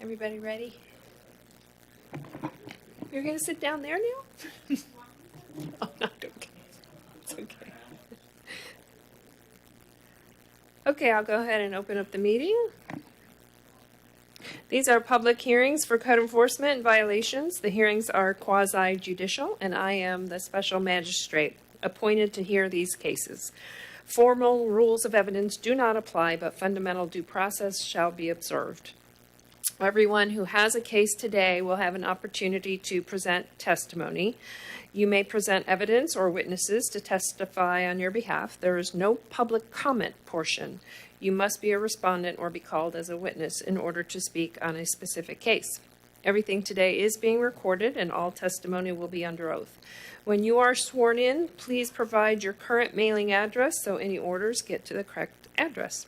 Everybody ready? You're going to sit down there now? Oh, not okay. It's okay. Okay, I'll go ahead and open up the meeting. These are public hearings for code enforcement and violations. The hearings are quasi-judicial, and I am the special magistrate appointed to hear these cases. Formal rules of evidence do not apply, but fundamental due process shall be observed. Everyone who has a case today will have an opportunity to present testimony. You may present evidence or witnesses to testify on your behalf. There is no public comment portion. You must be a respondent or be called as a witness in order to speak on a specific case. Everything today is being recorded and all testimony will be under oath. When you are sworn in, please provide your current mailing address so any orders get to the correct address.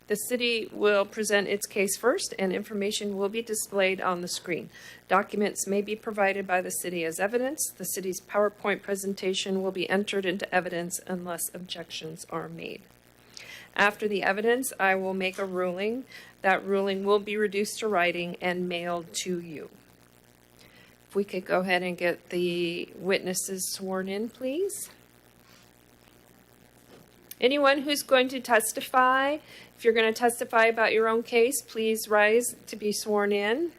The city will present its case first, and information will be displayed on the screen. Documents may be provided by the city as evidence. The city's PowerPoint presentation will be entered into evidence unless objections are made. After the evidence, I will make a ruling. That ruling will be reduced to writing and mailed to you. If we could go ahead and get the witnesses sworn in, please. Anyone who's going to testify, if you're going to testify about your own case, please rise to be sworn in.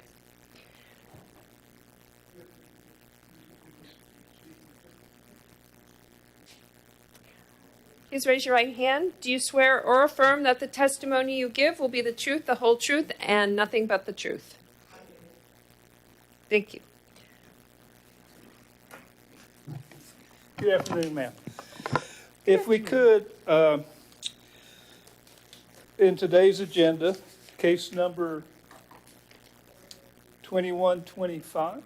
Please raise your right hand. Do you swear or affirm that the testimony you give will be the truth, the whole truth, and nothing but the truth? Thank you. Good afternoon, ma'am. If we could, in today's agenda, case number 2125.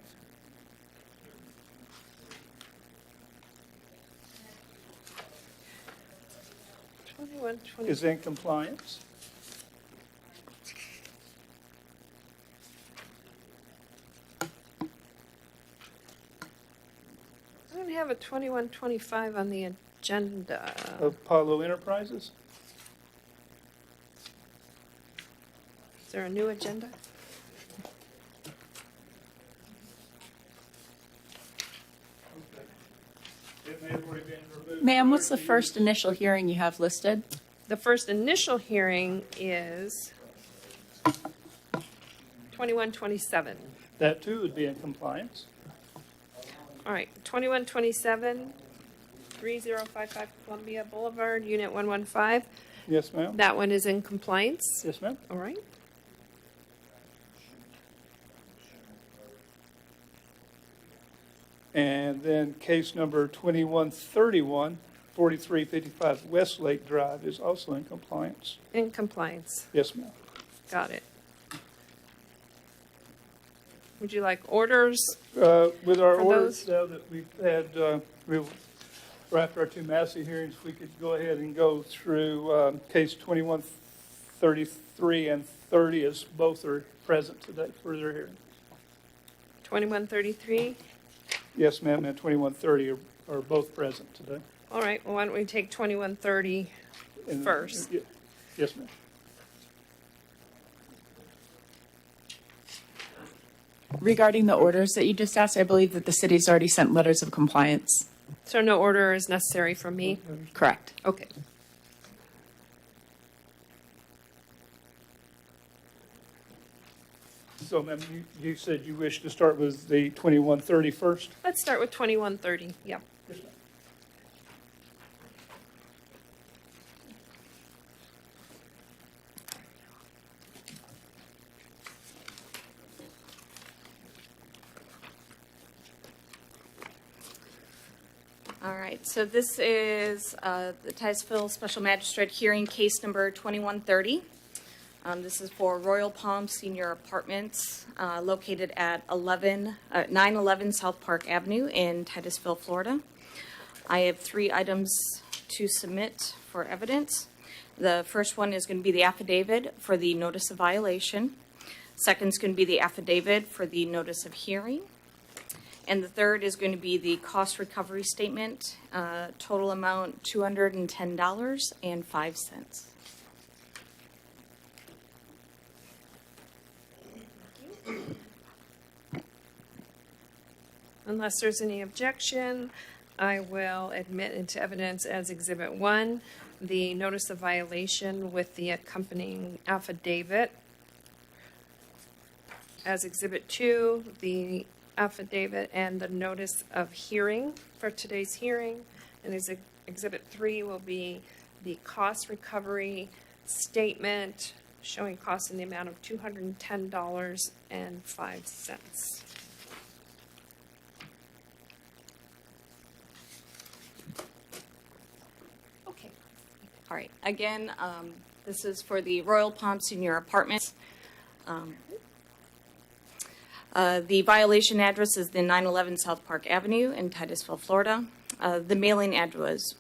Is in compliance. I don't have a 2125 on the agenda. Apollo Enterprises. Is there a new agenda? Ma'am, what's the first initial hearing you have listed? The first initial hearing is 2127. That too would be in compliance. All right, 2127, 3055 Columbia Boulevard, Unit 115. Yes, ma'am. That one is in compliance. Yes, ma'am. All right. And then case number 2131, 4355 Westlake Drive is also in compliance. In compliance. Yes, ma'am. Got it. Would you like orders? With our For orders those? now that we've had, after our two Massey hearings, we could go ahead and go through case 2133 and 30 as both are present today for their hearing. 2133. Yes, ma'am, and 2130 are both present today. All right, well, why don't we take 2130 And- first? Yes, ma'am. Regarding the orders that you just asked, I believe that the city's already sent letters of compliance. So no order is necessary from me? Correct. Okay. So, ma'am, you said you wish to start with the 2130 first? Let's start with 2130. Yeah. Yes, ma'am. All right, so this is the Titusville Special Magistrate hearing case number 2130. This is for Royal Palm Senior Apartments located at 911 South Park Avenue in Titusville, Florida. I have 3 items to submit for evidence. The first one is going to be the affidavit for the notice of violation. Second is going to be the affidavit for the notice of hearing. And the third is going to be the cost recovery statement, total amount $210.05. Unless there's any objection, I will admit into evidence as Exhibit 1, the notice of violation with the accompanying affidavit. As Exhibit 2, the affidavit and the notice of hearing for today's hearing. And as Exhibit 3 will be the cost recovery statement showing costs in the amount of $210.05. Okay. All right. Again, this is for the Royal Palm Senior Apartments. The violation address is the 911 South Park Avenue in Titusville, Florida. The mailing address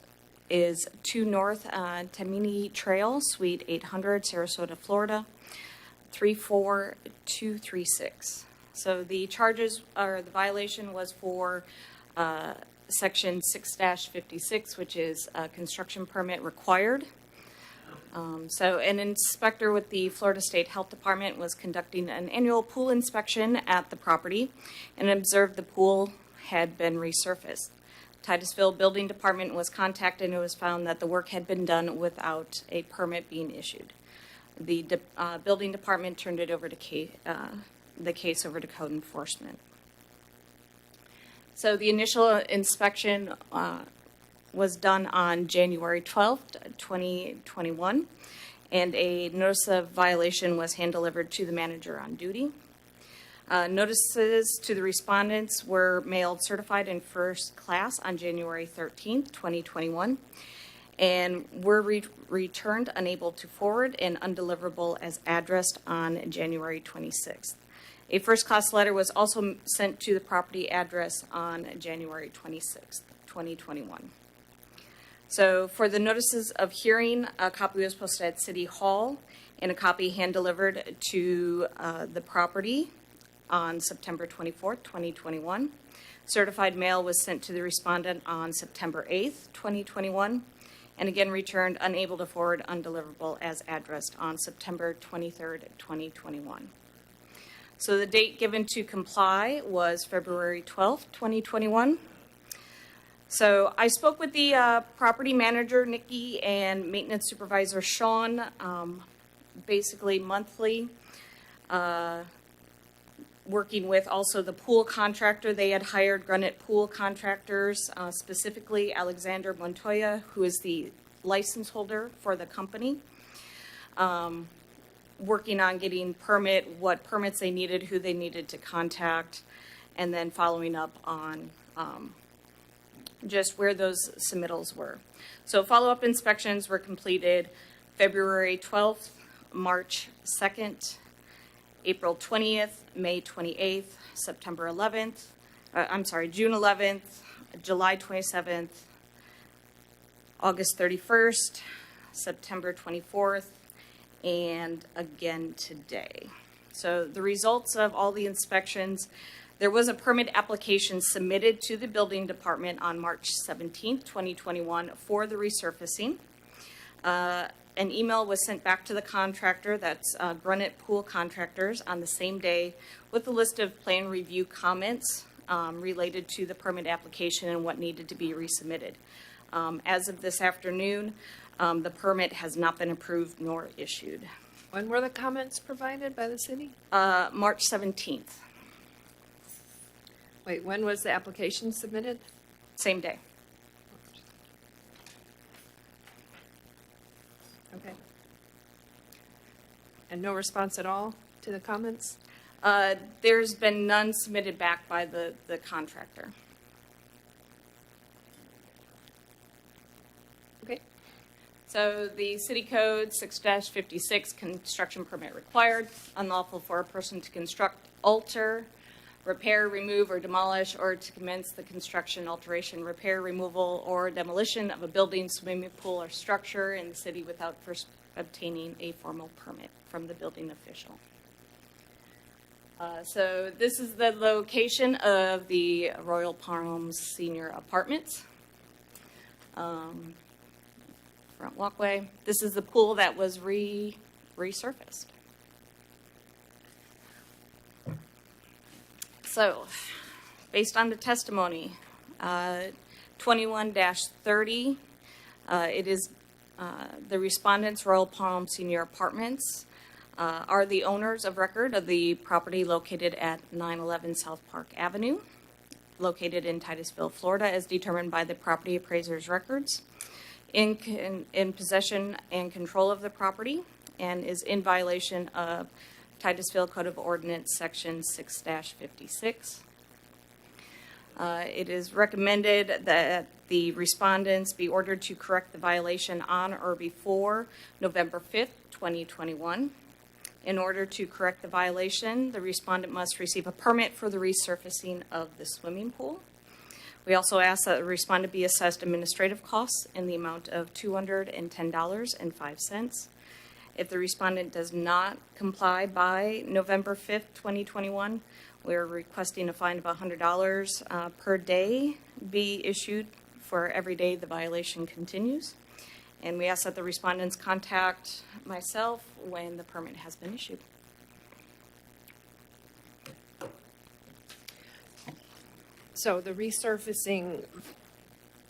is 2 North Tamini Trail, Suite 800, Sarasota, Florida, 34236. So the charges, or the violation, was for Section 6-56, which is a construction permit required. So an inspector with the Florida State Health Department was conducting an annual pool inspection at the property and observed the pool had been resurfaced. Titusville Building Department was contacted and it was found that the work had been done without a permit being issued. The building department turned it over to the case over to code enforcement. So the initial inspection was done on January 12th, 2021, and a notice of violation was hand-delivered to the manager on duty. Notices to the respondents were mailed certified in first class on January 13th, 2021, and were returned unable to forward and undeliverable as addressed on January 26th. A first class letter was also sent to the property address on January 26th, 2021. So for the notices of hearing, a copy was posted at City Hall and a copy hand-delivered to the property on September 24th, 2021. Certified mail was sent to the respondent on September 8th, 2021, and again returned unable to forward undeliverable as addressed on September 23rd, 2021. So the date given to comply was February 12th, 2021. So I spoke with the property manager, Nikki, and maintenance supervisor, Sean, basically monthly, working with also the pool contractor. They had hired Granite Pool Contractors, specifically Alexander Montoya, who is the license holder for the company, working on getting what permits they needed, who they needed to contact, and then following up on just where those submittals were. So follow-up inspections were completed February 12th, March 2nd, April 20th, May 28th, September 11th, June 11th, July 27th, August 31st, September 24th, and again today. So the results of all the inspections: there was a permit application submitted to the building department on March 17th, 2021 for the resurfacing. An email was sent back to the contractor, that's Granite Pool Contractors, on the same day with a list of plan review comments related to the permit application and what needed to be resubmitted. As of this afternoon, the permit has not been approved nor issued. When were the comments provided by the city? March 17th, Wait, when was the application submitted? same day. Okay. And no response at all to the comments? There's been none submitted back by the contractor. Okay. So the city code 6-56, construction permit required, unlawful for a person to construct, alter, repair, remove, or demolish, or to commence the construction, alteration, repair, removal, or demolition of a building, swimming pool, or structure in the city without first obtaining a formal permit from the building official. So this is the location of the Royal Palms Senior Apartments. Front walkway. This is the pool that was resurfaced. So Based on the testimony, 21-30, it is the respondents, Royal Palm Senior Apartments, are the owners of record of the property located at 911 South Park Avenue, located in Titusville, Florida, as determined by the property appraiser's records, in possession and control of the property, and is in violation of Titusville Code of Ordinance, Section 6-56. It is recommended that the respondents be ordered to correct the violation on or before November 5th, 2021. In order to correct the violation, the respondent must receive a permit for the resurfacing of the swimming pool. We also ask that the respondent be assessed administrative costs in the amount of $210.05. If the respondent does not comply by November 5th, 2021, we're requesting a fine of $100 per day be issued for every day the violation continues. And we ask that the respondents contact myself when the permit has been issued. So the resurfacing,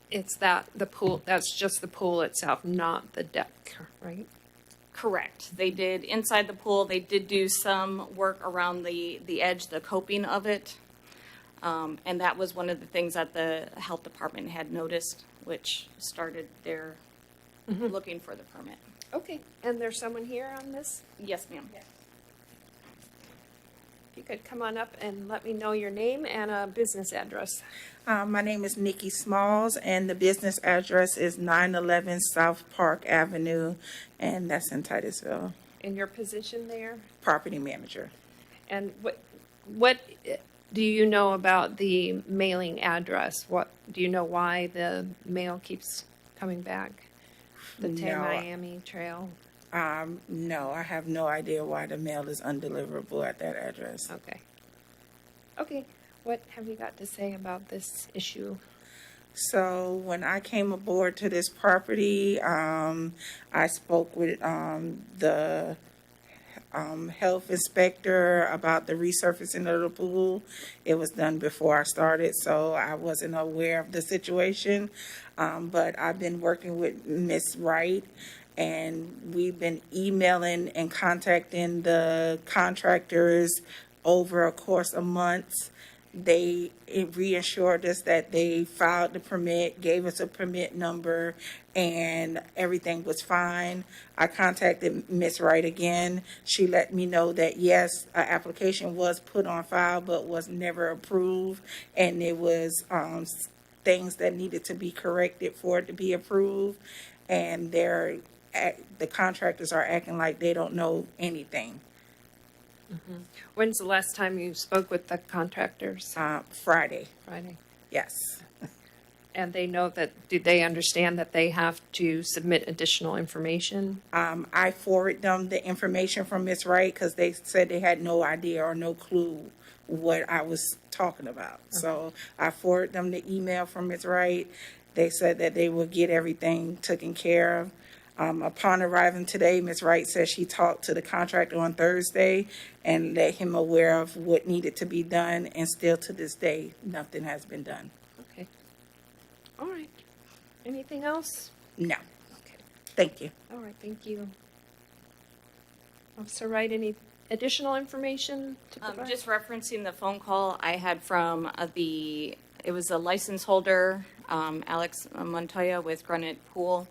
it's the pool, that's just the pool itself, not the deck, right? Correct. They did, inside the pool, they did do some work around the edge, the coping of it. And that was one of the things that the health department had noticed, which started their looking for the permit. Okay, and there's someone here on this? Yes, ma'am. If you could come on up and let me know your name and a business address. My name is Nikki Smalls, and the business address is 911 South Park Avenue, and that's in Titusville. And your position there? Property manager. And what do you know about the mailing address? What do you know why the mail keeps coming back? The No. Miami Trail? No, I have no idea why the mail is undeliverable at that address. Okay. Okay, what have you got to say about this issue? So when I came aboard to this property, I spoke with the health inspector about the resurfacing of the pool. It was done before I started, so I wasn't aware of the situation. But I've been working with Miss Wright, and we've been emailing and contacting the contractors over a course of months. They reassured us that they filed the permit, gave us a permit number, and everything was fine. I contacted Miss Wright again. She let me know that, yes, an application was put on file but was never approved, and it was things that needed to be corrected for it to be approved, and the contractors are acting like they don't know anything. When's the last time you spoke with the contractors? Friday, Friday. yes. And they know that, do they understand that they have to submit additional information? I forwarded them the information from Miss Wright because they said they had no idea or no clue what I was talking about. So I forwarded them the email from Miss Wright. They said that they will get everything taken care of. Upon arriving today, Ms. Wright says she talked to the contractor on Thursday and let him aware of what needed to be done, and still to this day, nothing has been done. Okay. All right. Anything else? No. Okay. Thank you. All right, thank you. Officer Wright, any additional information to provide? Just referencing the phone call I had from it was a license holder, Alex Montoya with Granite Pool.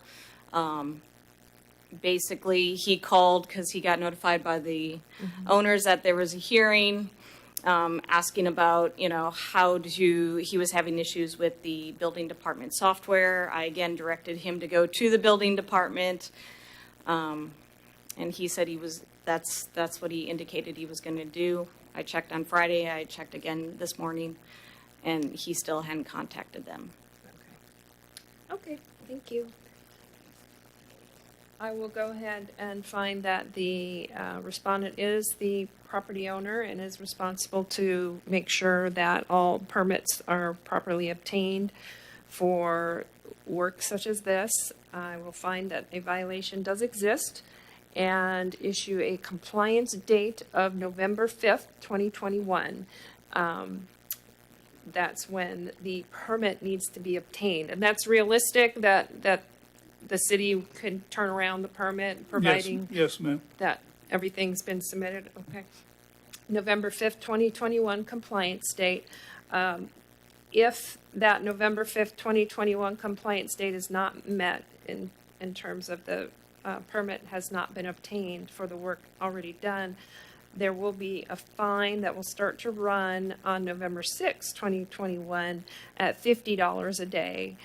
Basically, he called because he got notified by the owners that there was a hearing, asking about, he was having issues with the building department software. I again directed him to go to the building department, and he said that's what he indicated he was going to do. I checked on Friday, I checked again this morning, and he still hadn't contacted them. Okay, thank you. I will go ahead and find that the respondent is the property owner and is responsible to make sure that all permits are properly obtained for work such as this. I will find that a violation does exist and issue a compliance date of November 5th, 2021. that's when the permit needs to be obtained. And that's realistic, that the city could turn around the permit, providing Yes, ma'am. that everything's been submitted, okay. November 5th, 2021 compliance date. If that November 5th, 2021 compliance date is not met in terms of the permit has not been obtained for the work already done, there will be a fine that will start to run on November 6th, 2021 at $50 a day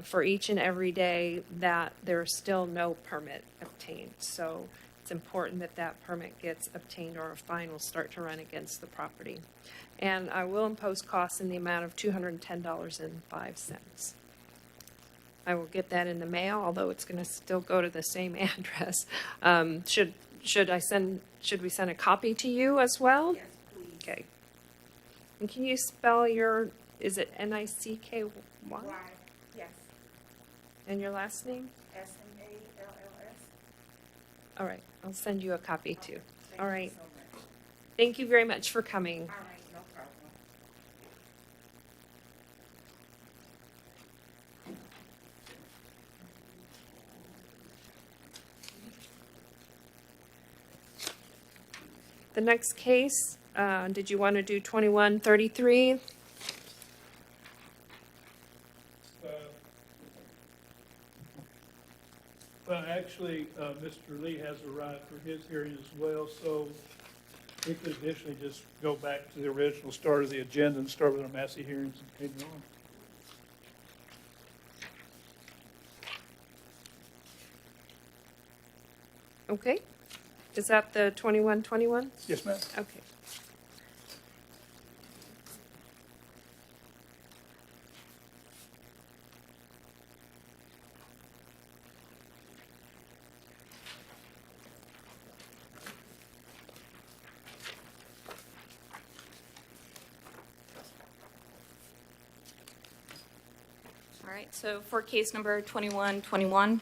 for each and every day that there's still no permit obtained. So it's important that that permit gets obtained or a fine will start to run against the property. And I will impose costs in the amount of $210.05. I will get that in the mail, although it's going to still go to the same address. Should we send a copy to you as well? Yes, please. Okay. And can you spell is it Nicky? Why? Yes. And your last name? SMALLS. All right, I'll send you a copy too. Thank All you right. so much. Thank you very much for coming. All right, no problem. The next case, did you want to do 2133? Well, actually, Mr. Lee has arrived for his hearing as well, so we could additionally just go back to the original start of the agenda and start with our Massey hearings and continue on. Okay. Is that the 2121? Yes, ma'am. Okay. All right, so for case number 2121,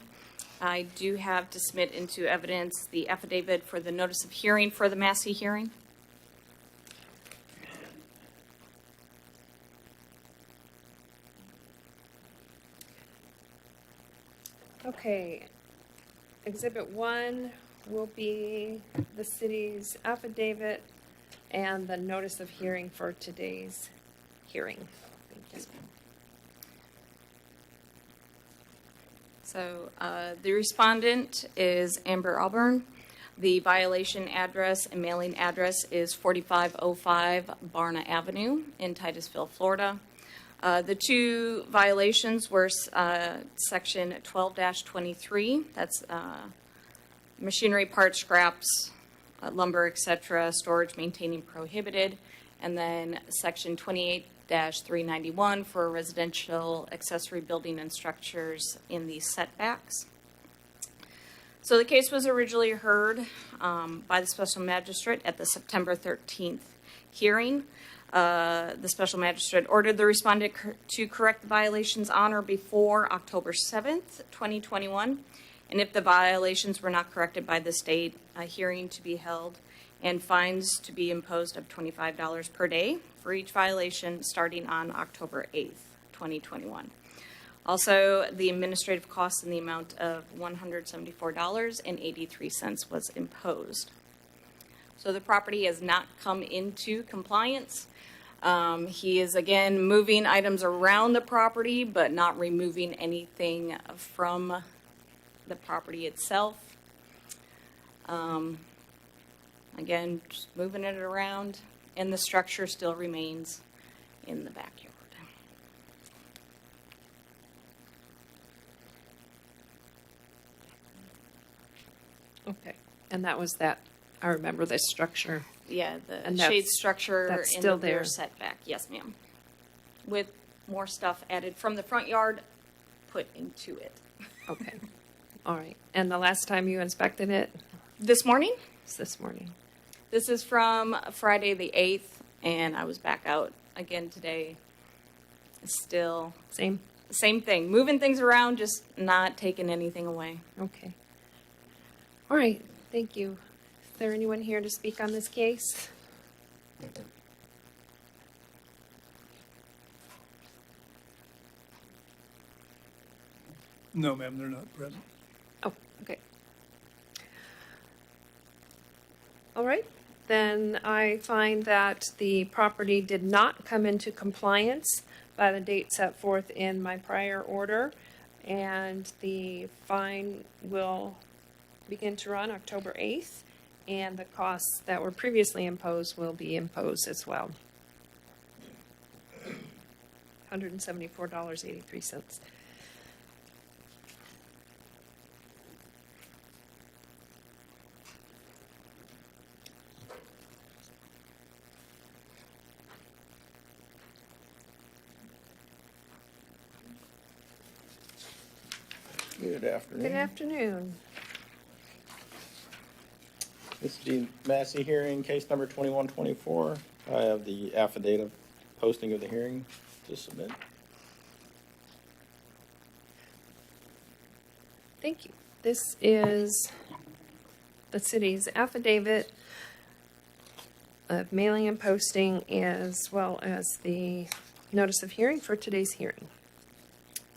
I do have to submit into evidence the affidavit for the notice of hearing for the Massey hearing. Okay. Exhibit 1 will be the city's affidavit and the notice of hearing for today's hearing. Thank you. So the respondent is Amber Auburn. The violation address and mailing address is 4505 Barna Avenue in Titusville, Florida. The two violations were section 12-23, that's machinery parts, scraps, lumber, etc., storage, maintaining prohibited, and then section 28-391 for residential accessory building and structures in the setbacks. So the case was originally heard by the special magistrate at the September 13th hearing. The special magistrate ordered the respondent to correct the violations on or before October 7th, 2021. And if the violations were not corrected by this date, a hearing to be held and fines to be imposed of $25 per day for each violation starting on October 8th, 2021. Also, the administrative cost in the amount of $174.83 was imposed. So the property has not come into compliance. He is again moving items around the property, but not removing anything from the property itself. Again, just moving it around, and the structure still remains in the backyard. Okay. And that was that. I remember this structure. Yeah, the And shade that's structure in still the rear there. setback. Yes, ma'am. With more stuff added from the front yard put into it. Okay. All right. And the last time you inspected it This morning? was this morning. This is from Friday the 8th, and I was back out again today. Still, Same? same thing. Moving things around, just not taking anything away. Okay. All right. Thank you. Is there anyone here to speak on this case? No, ma'am, they're not present. Oh, okay. All right, then I find that the property did not come into compliance by the date set forth in my prior order, and the fine will begin to run October 8th, and the costs that were previously imposed will be imposed as well. $174.83. Good afternoon. Good afternoon. This is the Massey hearing, case number 2124. I have the affidavit posting of the hearing to submit. Thank you. This is the city's affidavit of mailing and posting, as well as the notice of hearing for today's hearing.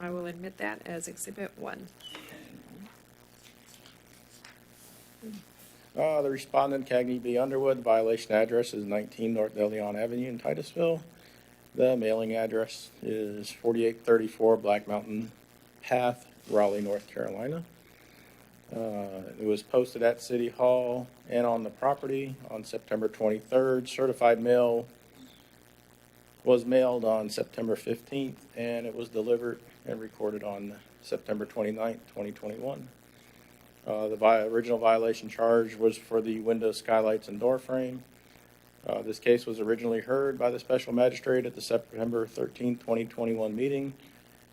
I will admit that as Exhibit 1. The respondent, Cagney B. Underwood, violation address is 19 North DeLeon Avenue in Titusville. The mailing address is 4834 Black Mountain Path, Raleigh, North Carolina. It was posted at City Hall and on the property on September 23rd. Certified mail was mailed on September 15th, and it was delivered and recorded on September 29th, 2021. The original violation charge was for the windows, skylights, and door frame. This case was originally heard by the special magistrate at the September 13th, 2021 meeting.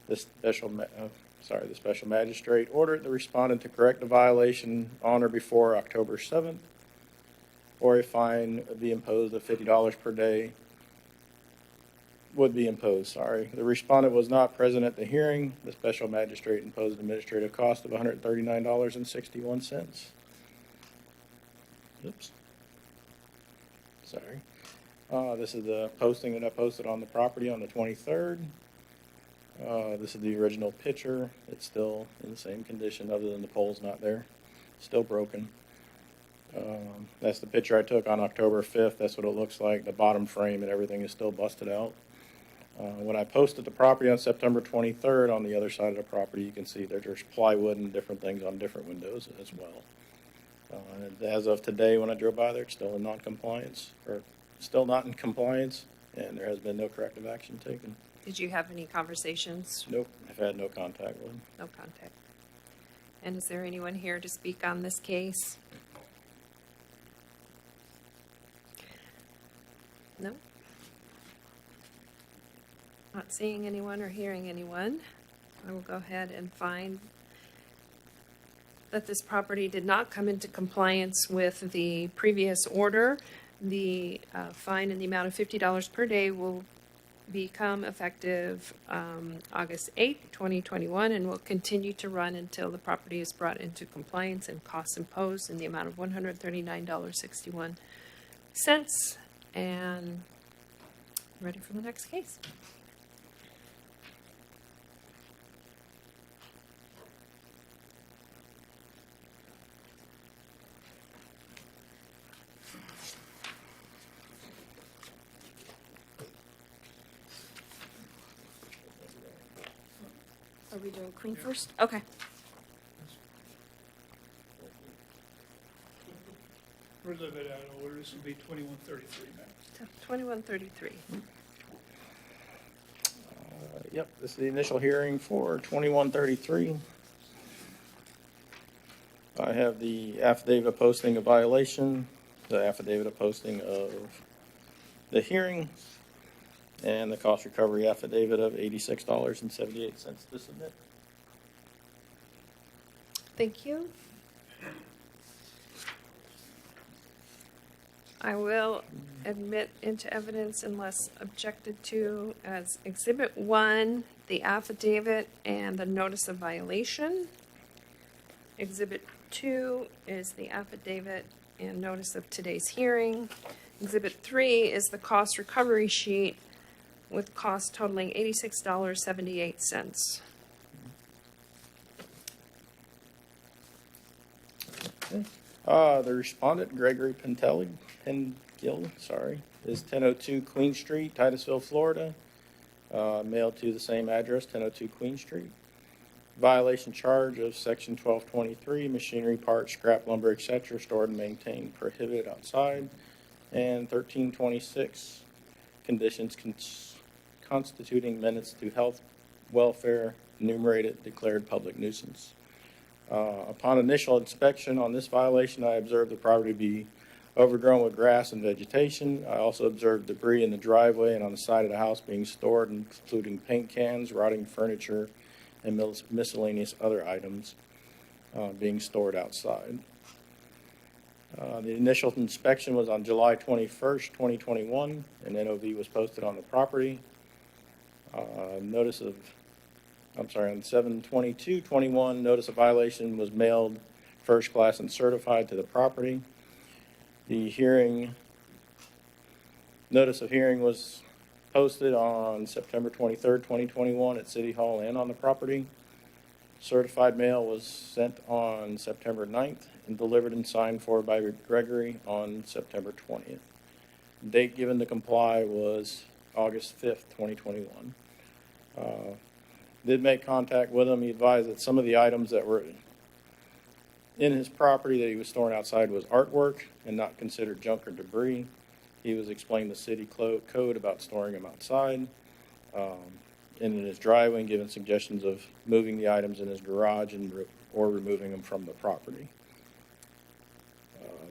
The special magistrate ordered the respondent to correct the violation on or before October 7th, or a fine would be imposed of $50 per day. The respondent was not present at the hearing. The special magistrate imposed administrative cost of $139.61. Oops. Sorry. This is the posting that I posted on the property on the 23rd. This is the original picture. It's still in the same condition other than the pole's not there. Still broken. That's the picture I took on October 5th. That's what it looks like. The bottom frame and everything is still busted out. When I posted the property on September 23rd, on the other side of the property, you can see that there's plywood and different things on different windows as well. And as of today, when I drove by there, it's still in non-compliance, or still not in compliance, and there has been no corrective action taken. Did you have any conversations? Nope, I've had no contact with them. No contact. And is there anyone here to speak on this case? No? Not seeing anyone or hearing anyone. I will go ahead and find that this property did not come into compliance with the previous order. The fine in the amount of $50 per day will become effective August 8th, 2021, and will continue to run until the property is brought into compliance, and costs imposed in the amount of $139.61. And ready for the next case. Are we doing Queen first? Okay. We're a little bit out of order. This will be 2133, ma'am. 2133. Yep, this is the initial hearing for 2133. I have the affidavit of posting of violation, the affidavit of posting of the hearing, and the cost recovery affidavit of $86.78 to submit. Thank you. I will admit into evidence unless objected to as Exhibit 1, the affidavit and the notice of violation. Exhibit 2 is the affidavit and notice of today's hearing. Exhibit 3 is the cost recovery sheet with cost totaling $86.78. The respondent, Gregory Pengill, is 1002 Queen Street, Titusville, Florida. Mailed to the same address, 1002 Queen Street. Violation charge of Section 1223, machinery, parts, scrap, lumber, etc., stored and maintained prohibited outside. And 1326, conditions constituting menace to health, welfare, enumerated, declared public nuisance. Upon initial inspection on this violation, I observed the property to be overgrown with grass and vegetation. I also observed debris in the driveway and on the side of the house being stored, including paint cans, rotting furniture, and miscellaneous other items being stored outside. The initial inspection was on July 21st, 2021. An NOV was posted on the property. On 7/22/21, notice of violation was mailed first class and certified to the property. The notice of hearing was posted on September 23rd, 2021 at City Hall and on the property. Certified mail was sent on September 9th and delivered and signed for by Gregory on September 20th. Date given to comply was August 5th, 2021. Did make contact with him. He advised that some of the items that were in his property that he was storing outside was artwork and not considered junk or debris. He was explaining the city code about storing them outside and in his driveway, and giving suggestions of moving the items in his garage or removing them from the property.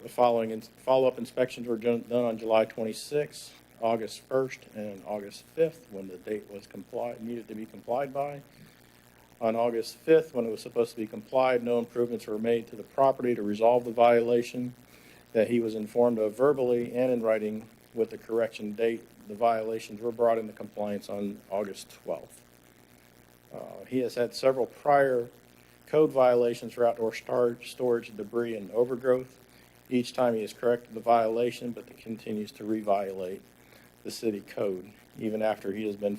The following follow-up inspections were done on July 26th, August 1st, and August 5th, when the date was needed to be complied by. On August 5th, when it was supposed to be complied, no improvements were made to the property to resolve the violation that he was informed of verbally and in writing with the correction date. The violations were brought into compliance on August 12th. He has had several prior code violations for outdoor storage, debris, and overgrowth. Each time he has corrected the violation, but continues to re-violate the city code, even after he has been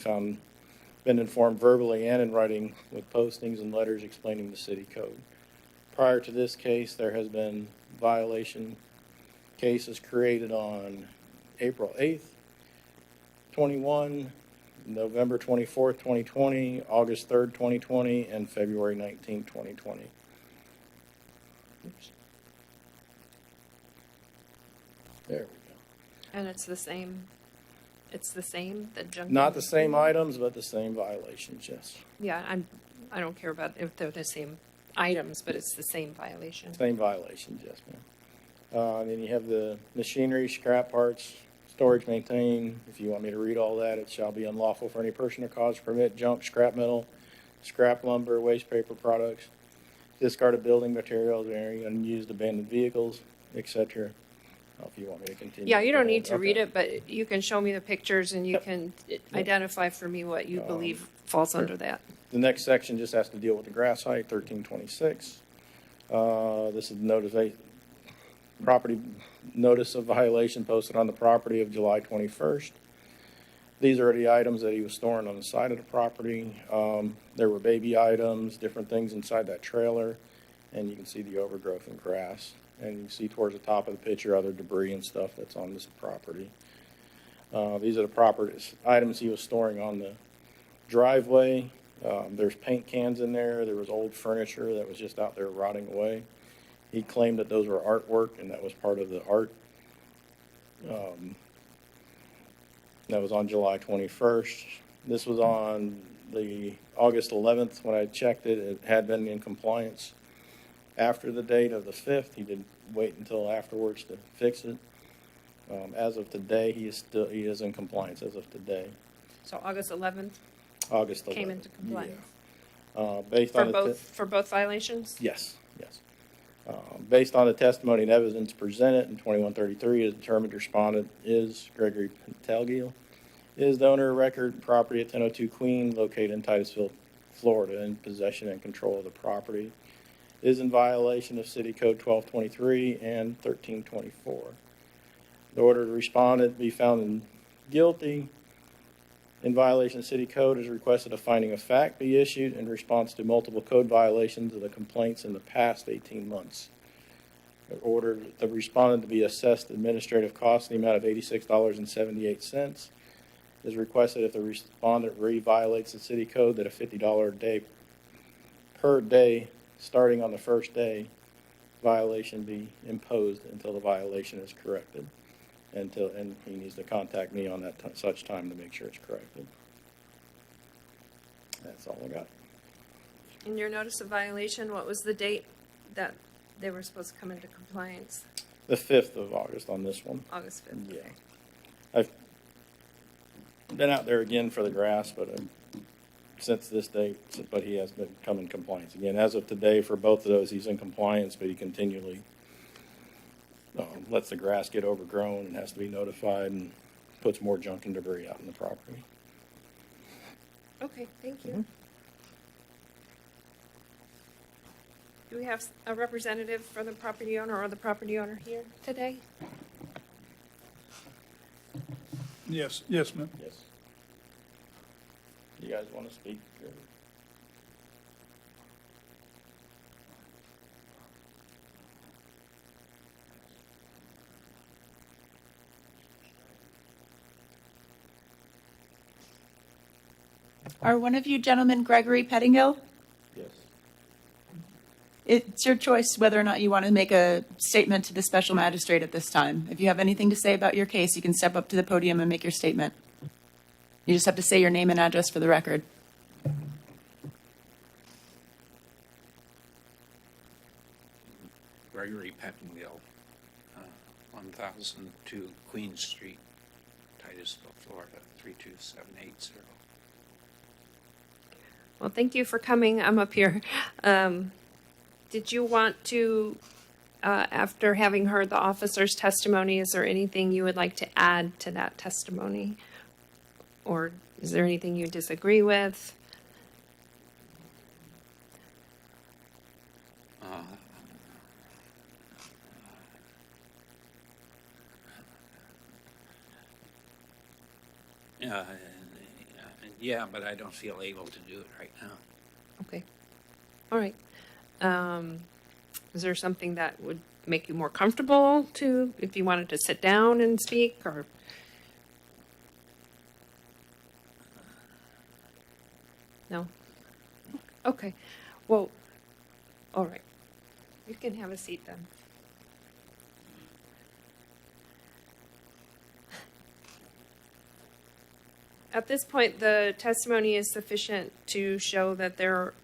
informed verbally and in writing with postings and letters explaining the city code. Prior to this case, there has been violation cases created on April 8th, 21, November 24th, 2020, August 3rd, 2020, and February 19th, 2020. Oops. There we go. And it's the same, the junk? Not the same items, but the same violations, yes. Yeah, I don't care about if they're the same items, but it's the same violation. Same violations, yes, ma'am. And then you have the machinery, scrap parts, storage, maintain. If you want me to read all that, it shall be unlawful for any person or cause to permit junk, scrap metal, scrap lumber, waste paper products, discarded building materials, any unused abandoned vehicles, etc. If you want me to continue. Yeah, you don't need to read Okay. it, but you can show me the pictures and you can identify for me what you believe falls under that. The next section just has to deal with the grass height, 1326. This is property notice of violation posted on the property of July 21st. These are the items that he was storing on the side of the property. There were baby items, different things inside that trailer, and you can see the overgrowth and grass. And you can see towards the top of the picture other debris and stuff that's on this property. These are the items he was storing on the driveway. There's paint cans in there. There was old furniture that was just out there rotting away. He claimed that those were artwork, and that was part of the art. That was on July 21st. This was on the August 11th when I checked it. It had been in compliance after the date of the 5th. He didn't wait until afterwards to fix it. As of today, he is in compliance as of today. So August 11th August 11th. came into compliance. Yeah. Based For on for both violations? Yes. Based on the testimony and evidence presented in 2133, it is determined respondent is Gregory Pengill, is the owner of record property at 1002 Queen, located in Titusville, Florida, in possession and control of the property, is in violation of City Code 1223 and 1324. The order to respondent be found guilty in violation of City Code is requested a finding of fact be issued in response to multiple code violations of the complaints in the past 18 months. ordered the respondent to be assessed administrative costs in the amount of $86.78. It is requested if the respondent re-violates the city code that a $50 a day per day, starting on the first day, violation be imposed until the violation is corrected. And he needs to contact me on that such time to make sure it's corrected. That's all I got. In your notice of violation, what was the date that they were supposed to come into compliance? The 5th of August on this one. August 5th? Yeah. I've been out there again for the grass, but since this date, but he has been come in compliance again. As of today, for both of those, he's in compliance, but he continually lets the grass get overgrown and has to be notified and puts more junk and debris out in the property. Okay, thank you. Do we have a representative for the property owner or the property owner here today? Yes, ma'am. Yes. You guys want to speak? Are one of you gentlemen Gregory Pettingill? Yes. It's your choice whether or not you want to make a statement to the special magistrate at this time. If you have anything to say about your case, you can step up to the podium and make your statement. You just have to say your name and address for the record. Gregory Pettingill, 1002 Queen Street, Titusville, Florida, 32780. Well, thank you for coming. I'm up here. Did you want to, after having heard the officer's testimony, is there anything you would like to add to that testimony? Or is there anything you disagree with? Yeah, but I don't feel able to do it right now. Okay. All right. Is there something that would make you more comfortable to, if you wanted to sit down and speak, or? No? Okay. Well, all right. You can have a seat then. At this point, the testimony is sufficient to show that there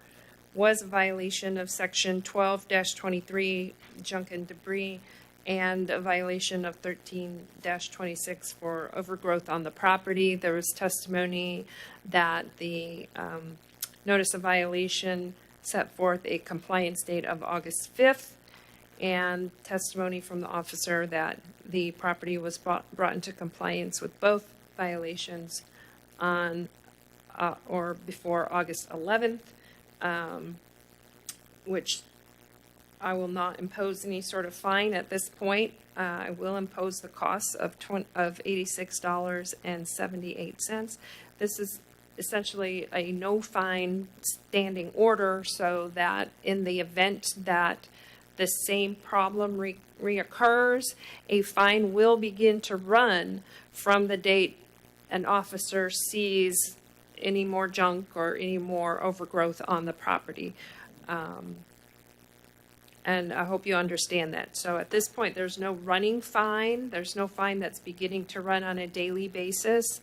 was a violation of Section 12-23, junk and debris, and a violation of 13-26 for overgrowth on the property. There was testimony that the notice of violation set forth a compliance date of August 5th, and testimony from the officer that the property was brought into compliance with both violations on or before August 11th, which I will not impose any sort of fine at this point. I will impose the cost of $86.78. This is essentially a no fine standing order, so that in the event that the same problem reoccurs, a fine will begin to run from the date an officer sees any more junk or any more overgrowth on the property. And I hope you understand that. So at this point, there's no running fine. There's no fine that's beginning to run on a daily basis.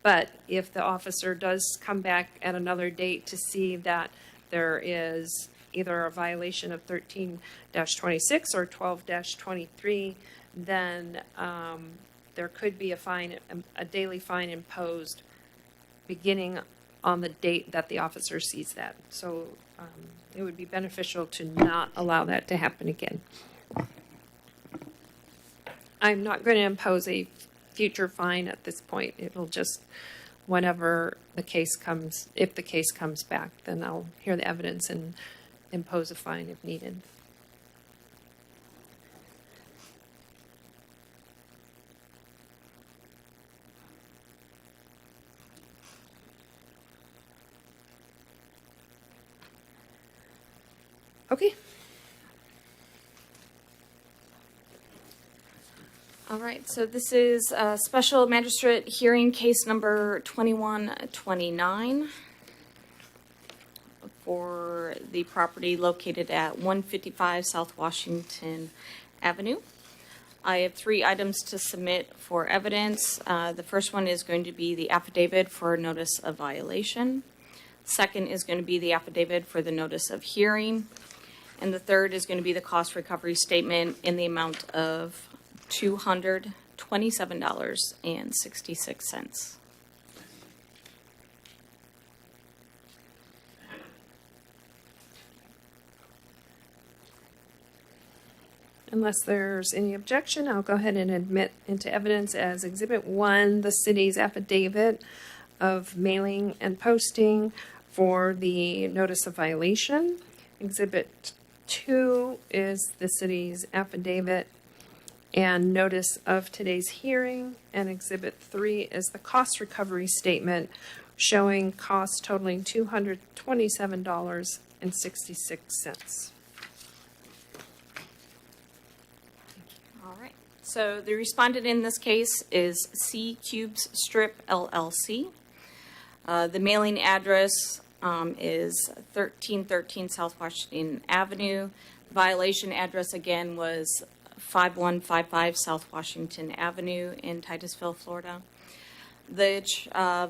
But if the officer does come back at another date to see that there is either a violation of 13-26 or 12-23, then there could be a fine, a daily fine imposed beginning on the date that the officer sees that. So it would be beneficial to not allow that to happen again. I'm not going to impose a future fine at this point. It'll just, whenever the case comes, if the case comes back, then I'll hear the evidence and impose a fine if needed. Okay. All right, so this is a special magistrate hearing case number 2129 for the property located at 155 South Washington Avenue. I have 3 items to submit for evidence. The first one is going to be the affidavit for notice of violation. Second is going to be the affidavit for the notice of hearing. And the third is going to be the cost recovery statement in the amount of $227.66. Unless there's any objection, I'll go ahead and admit into evidence as Exhibit 1, the city's affidavit of mailing and posting for the notice of violation. Exhibit 2 is the city's affidavit and notice of today's hearing. And Exhibit 3 is the cost recovery statement showing costs totaling $227.66. All right. So the respondent in this case is C Cubes Strip LLC. The mailing address is 1313 South Washington Avenue. Violation address again was 5155 South Washington Avenue in Titusville, Florida. The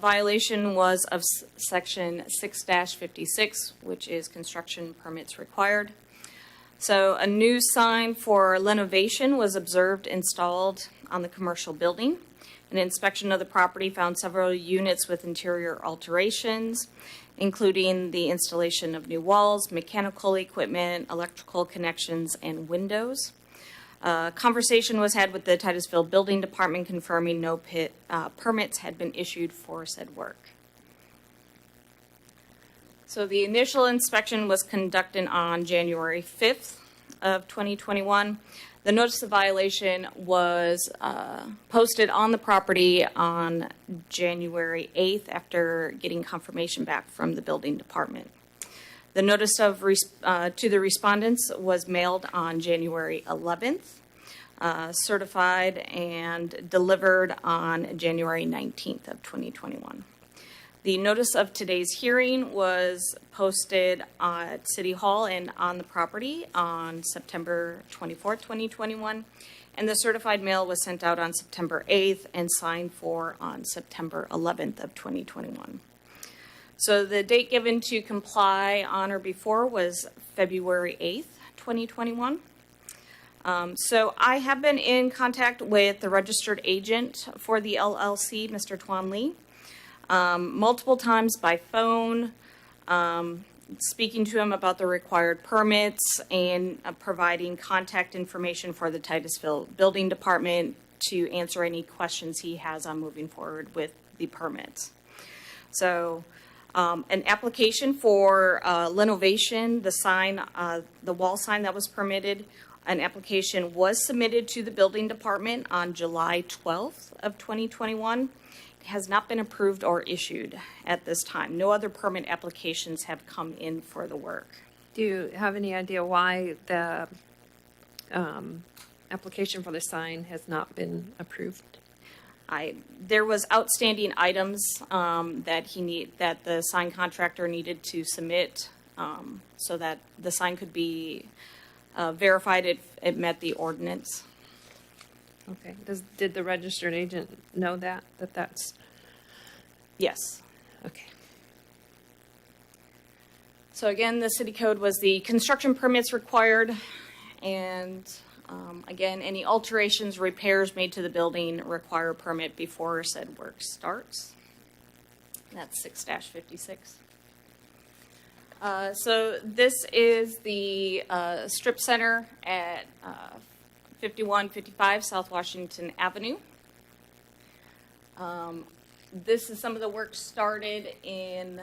violation was of section 6-56, which is construction permits required. So a new sign for renovation was observed installed on the commercial building. An inspection of the property found several units with interior alterations, including the installation of new walls, mechanical equipment, electrical connections, and windows. Conversation was had with the Titusville Building Department confirming no permits had been issued for said work. So the initial inspection was conducted on January 5th of 2021. The notice of violation was posted on the property on January 8th after getting confirmation back from the building department. The notice of to the respondents was mailed on January 11th, certified and delivered on January 19th of 2021. The notice of today's hearing was posted at City Hall and on the property on September 24th, 2021, and the certified mail was sent out on September 8th and signed for on September 11th of 2021. So the date given to comply on or before was February 8th, 2021. So I have been in contact with the registered agent for the LLC, Mr. Tuan Lee, multiple times by phone, speaking to him about the required permits and providing contact information for the Titusville Building Department to answer any questions he has on moving forward with the permits. So an application for renovation, the sign, the wall sign that was permitted, an application was submitted to the building department on July 12th of 2021. It has not been approved or issued at this time. No other permit applications have come in for the work. Do you have any idea why the application for the sign has not been approved? There was outstanding items that the sign contractor needed to submit so that the sign could be verified it met the ordinance. Okay. Did the registered agent know that's? Yes. Okay. So again, the city code was the construction permits required, and again, any alterations, repairs made to the building require a permit before said work starts. That's 6-56. So this is the strip center at 5155 South Washington Avenue. This is some of the work started in,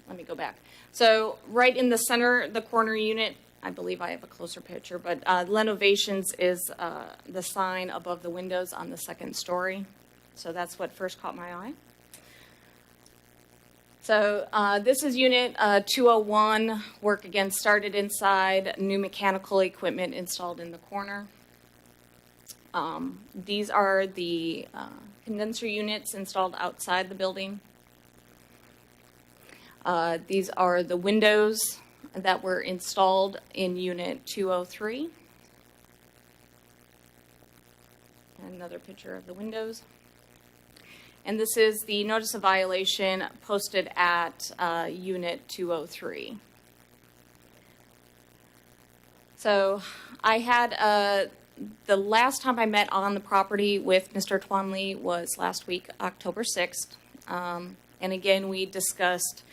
let me go back. So right in the center, the corner unit, I believe I have a closer picture, but Lenovations is the sign above the windows on the second story. So that's what first caught my eye. So this is unit 201. Work again started inside, new mechanical equipment installed in the corner. These are the condenser units installed outside the building. These are the windows that were installed in Unit 203. Another picture of the windows. And this is the notice of violation posted at Unit 203. So I had the last time I met on the property with Mr. Twanley was last week, October 6th. And again, we discussed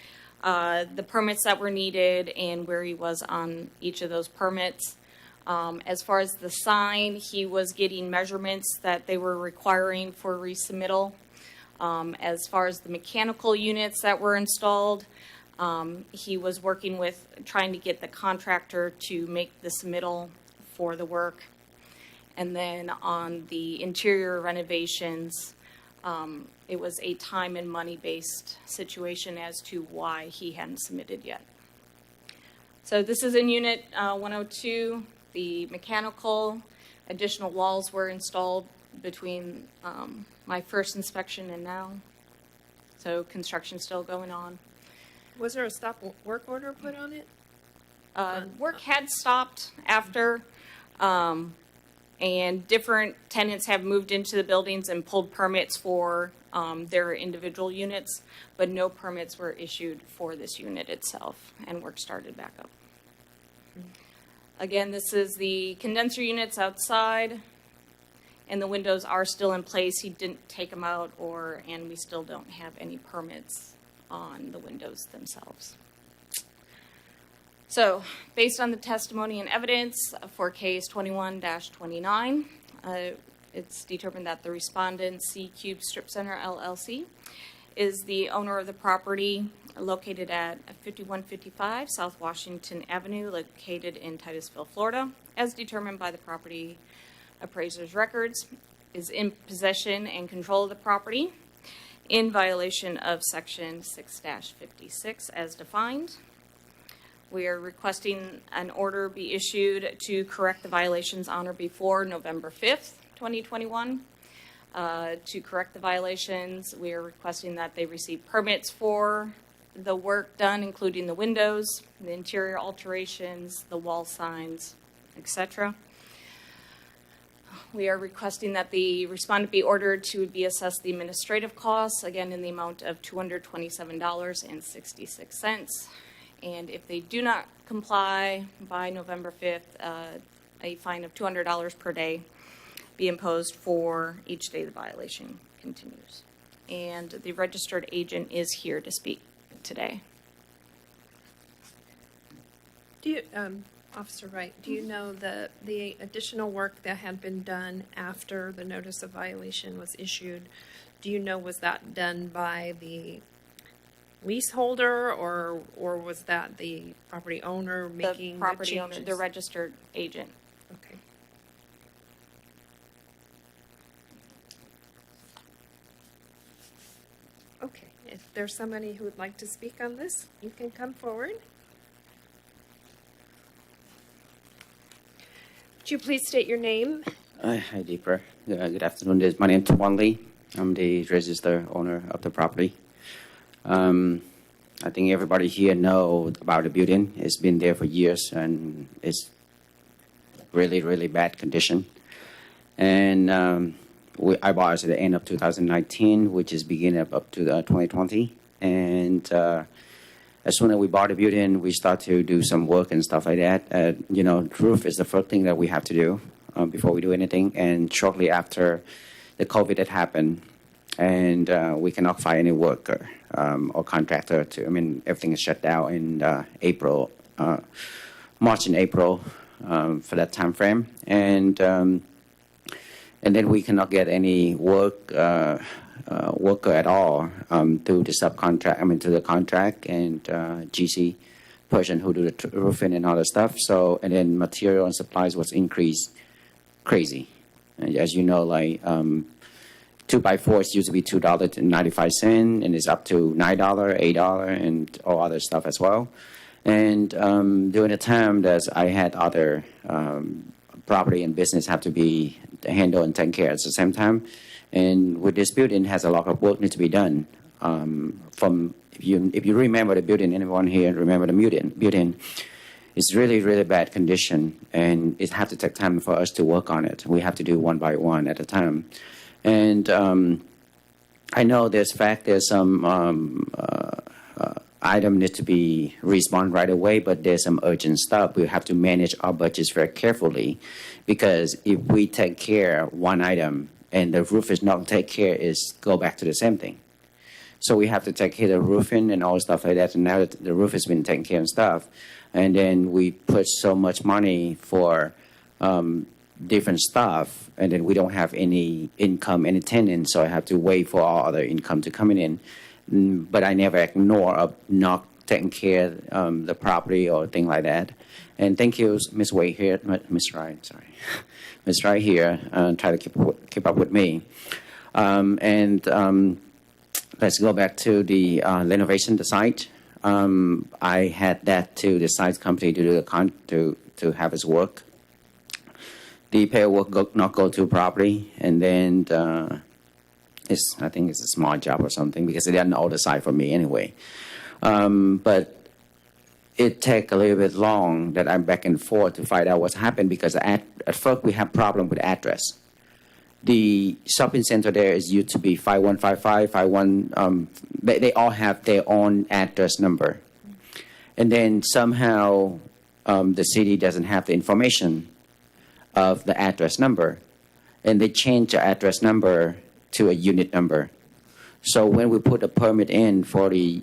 the permits that were needed and where he was on each of those permits. As far as the sign, he was getting measurements that they were requiring for resubmittal. As far as the mechanical units that were installed, he was working with trying to get the contractor to make the submittal for the work. And then on the interior renovations, it was a time and money-based situation as to why he hadn't submitted yet. So this is in Unit 102. The mechanical additional walls were installed between my first inspection and now. So construction's still going on. Was there a stop work order put on it? Work had stopped after, and different tenants have moved into the buildings and pulled permits for their individual units, but no permits were issued for this unit itself, and work started back up. Again, this is the condenser units outside, and the windows are still in place. He didn't take them out, and we still don't have any permits on the windows themselves. So, based on the testimony and evidence for case 21-29, it's determined that the respondent, C Cube Strip Center LLC, is the owner of the property located at 5155 South Washington Avenue, located in Titusville, Florida, as determined by the property appraiser's records, is in possession and control of the property in violation of Section 6-56 as defined. We are requesting an order be issued to correct the violations on or before November 5th, 2021. To correct the violations, we are requesting that they receive permits for the work done, including the windows, the interior alterations, the wall signs, etc. We are requesting that the respondent be ordered to be assessed the administrative costs, again in the amount of $227.66. And if they do not comply by November 5th, a fine of $200 per day be imposed for each day the violation continues. And the registered agent is here to speak today. Do you, Officer Wright, do you know the additional work that had been done after the notice of violation was issued? Do you know, was that done by the leaseholder or was that the property owner making The property the owner, changes? the registered agent. Okay. Okay, if there's somebody who would like to speak on this, you can come forward. Would you please state your name? Hi, Deeper. Good afternoon. My name is Twanley. I'm the registered owner of the property. I think everybody here knows about the building. It's been there for years, and it's really, really bad condition. And I bought it at the end of 2019, which is beginning up to 2020. And as soon as we bought the building, we start to do some work and stuff like that. You know, roof is the first thing that we have to do before we do anything. And shortly after the COVID had happened, and we cannot find any worker or contractor to, everything is shut down in April, March and April for that time frame. And then we cannot get any worker at all through the subcontract, to the contract and GC person who do the roofing and all that stuff. So, and then material and supplies was increased crazy. And as you know, like 2x4s used to be $2.95, and it's up to $9, $8, and all other stuff as well. And during the time that I had other property and business have to be handled and taken care of at the same time. And with this building, has a lot of work needs to be done. From if you remember the building, anyone here remember the building? It's really, really bad condition, and it have to take time for us to work on it. We have to do one by one at a time. And I know there's some item need to be respond right away, but there's some urgent stuff. We have to manage our budgets very carefully, because if we take care of one item and the roof is not take care, is go back to the same thing. So we have to take care of the roofing and all stuff like that. And now that the roof has been taken care of and stuff, and then we put so much money for different stuff, and then we don't have any income, any tenants, so I have to wait for all other income to come in. But I never ignore of not taking care of the property or thing like that. And thank you, Ms. Wade here, Ms. Wright, sorry, Ms. Wright here, try to keep up with me. Let's go back to the renovation, the site. I had that to the site company to do to have his work. The paperwork not go to property, and then I think it's a small job or something, because they didn't know the site for me anyway. But it take a little bit long that I'm back and forth to find out what's happened, because at first we have problem with address. The shopping center there is used to be 5155, they all have their own address number. And then somehow the city doesn't have the information of the address number, and they change the address number to a unit number. So when we put a permit in for the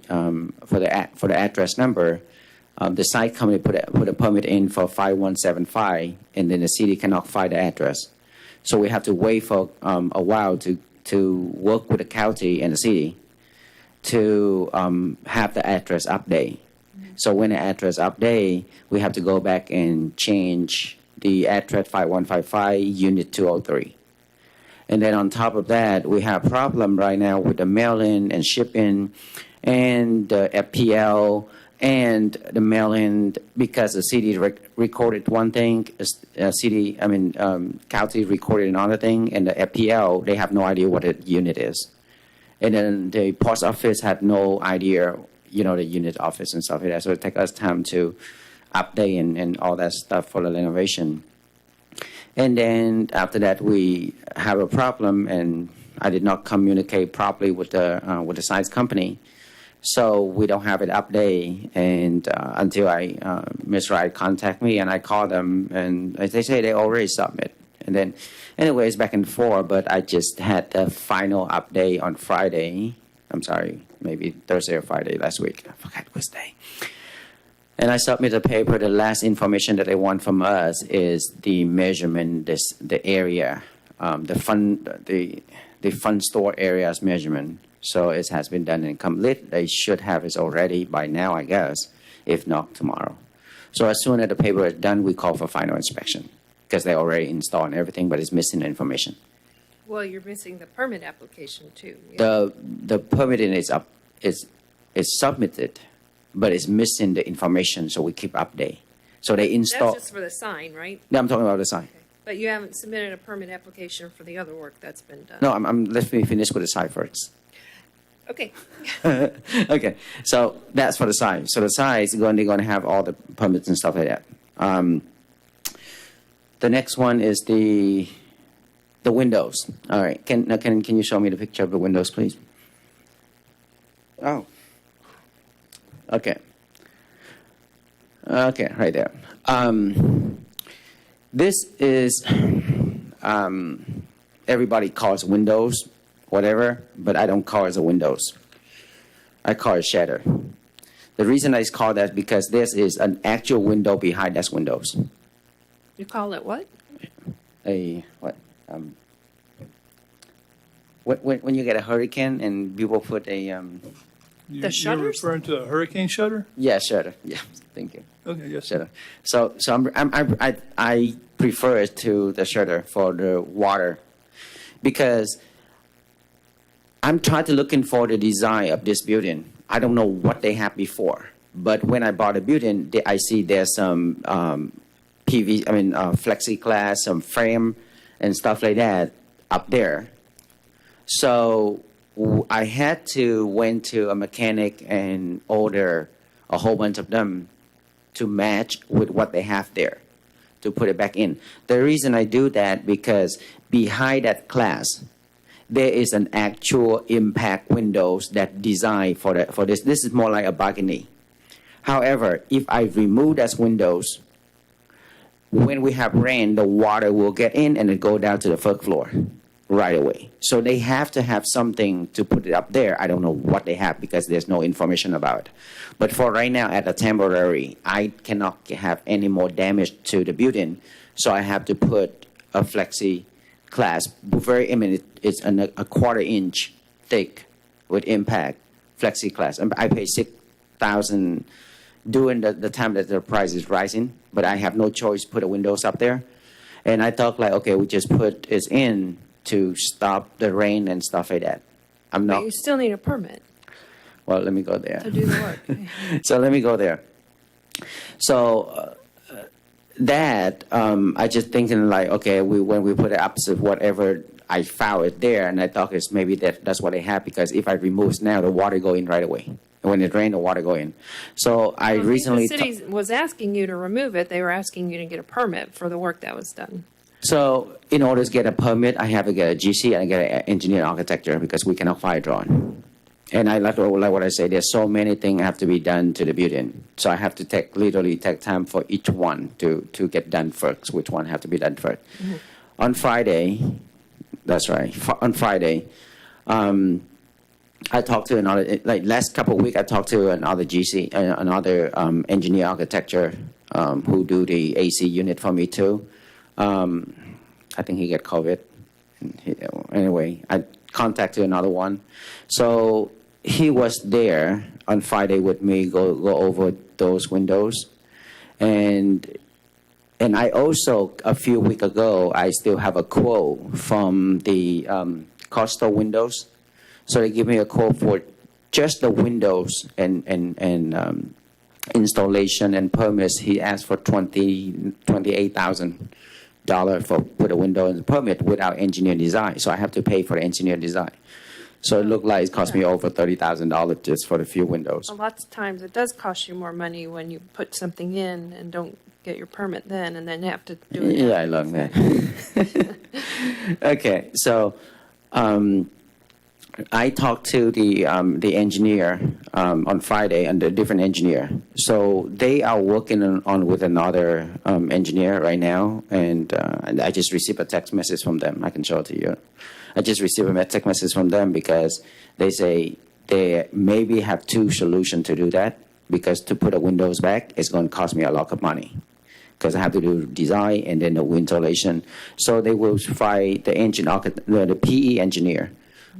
address number, the site company put a permit in for 5175, and then the city cannot find the address. So we have to wait for a while to work with the county and the city to have the address update. So when the address update, we have to go back and change the address 5155, unit 203. And then on top of that, we have a problem right now with the mail-in and shipping and the FPL and the mail-in, because the city recorded one thing, county recorded another thing, and the FPL, they have no idea what a unit is. And then the post office had no idea, the unit office and stuff like that. So it takes us time to update and all that stuff for the renovation. And then after that, we have a problem, and I did not communicate properly with the science company, so we don't have it update. And until Ms. Wright contact me, and I call them, and they say they already submit. And then, anyways, back and forth. But I just had the final update on Friday. I'm sorry, maybe Thursday or Friday last week. I forgot which day. And I submit the paper. The last information that they want from us is the measurement, the area, the fund store areas measurement. So it has been done and complete. They should have it already by now, I guess, if not tomorrow. So as soon as the paper is done, we call for final inspection, because they already installed everything, but it's missing the information. Well, you're missing the permit application too. The permitting is submitted, but it's missing the information, so we keep update. So they install. That's just for the sign, right? No, I'm talking about the sign. Okay. But you haven't submitted a permit application for the other work that's been done. No, let me finish with the sign first. Okay. Okay, so that's for the sign. So the sign is they're going to have all the permits and stuff like that. The next one is the windows. All right, can you show me the picture of the windows, please? Oh. Okay. Okay, right there. This is everybody calls windows, whatever, but I don't call it a windows. I call it shutter. The reason I call that because this is an actual window behind those windows. You call it what? When you get a hurricane and people put a The shutters? You're referring to a hurricane shutter? yeah, shutter. Yeah, thank you. Okay, yes. Shutter. So I prefer it to the shutter for the water, because I'm trying to looking for the design of this building. I don't know what they have before, but when I bought the building, I see there's some plexiglass, some frame, and stuff like that up there. So I had to went to a mechanic and order a whole bunch of them to match with what they have there to put it back in. The reason I do that because behind that glass, there is an actual impact windows that designed for this. This is more like a balcony. However, if I remove those windows, when we have rain, the water will get in and it go down to the first floor right away. So they have to have something to put it up there. I don't know what they have because there's no information about it. But for right now, at a temporary, I cannot have any more damage to the building. So I have to put a plexiglass, it's a quarter-inch thick with impact plexiglass. And I pay $6,000 during the time that the price is rising, but I have no choice to put the windows up there. And I thought like, okay, we just put it in to stop the rain and stuff like that. I'm But not, you still need a permit well, let me go there. to do the work. So let me go there. So I just thinking like, okay, when we put it up, so whatever I found it there, and I thought it's maybe that's what they have because if I remove it now, the water go in right away. And when it rains, the water go in. So I Well, recently. The city was asking you to remove it. They were asking you to get a permit for the work that was done. So in order to get a permit, I have to get a GC and I get an engineer architecture because we cannot fire drawn. And I like what I say. There's so many things have to be done to the building. So I have to literally take time for each one to get done first. Which one have to be done first? Mm-hmm. On Friday, that's right. On Friday, I talked to another. Like last couple of weeks, I talked to another GC, another engineer architecture who do the AC unit for me too. I think he got COVID. Anyway, I contacted another one. So he was there on Friday with me, go over those windows. And I also, a few weeks ago, I still have a quote from the Coastal Windows. So they give me a quote for just the windows and installation and permits. He asked for $28,000 for put a window in the permit without engineer design. So I have to pay for the engineer design. So it looked like it cost me over $30,000 just for the few windows. Lots of times it does cost you more money when you put something in and don't get your permit then and then have to do it. Yeah, I love that. Okay, so I talked to the engineer on Friday, and the different engineer. So they are working on with another engineer right now, and I just received a text message from them. I can show it to you. I just received a text message from them because they say they maybe have two solutions to do that because to put the windows back is going to cost me a lot of money because I have to do design and then the installation. So they will find the the PE engineer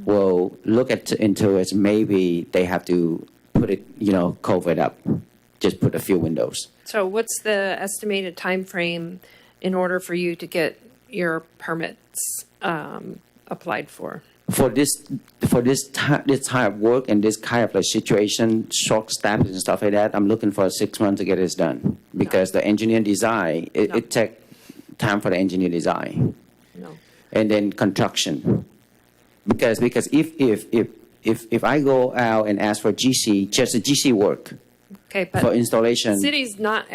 will look into it. Maybe they have to put it, cover it up, just put a few windows. So what's the estimated time frame in order for you to get your permits applied for? For this type of work and this kind of situation, short steps and stuff like that, I'm looking for 6 months to get this done because the engineer design it takes time for the engineer design. No. And then construction. Because if I go out and ask for GC, just a GC work Okay, but for installation. city's not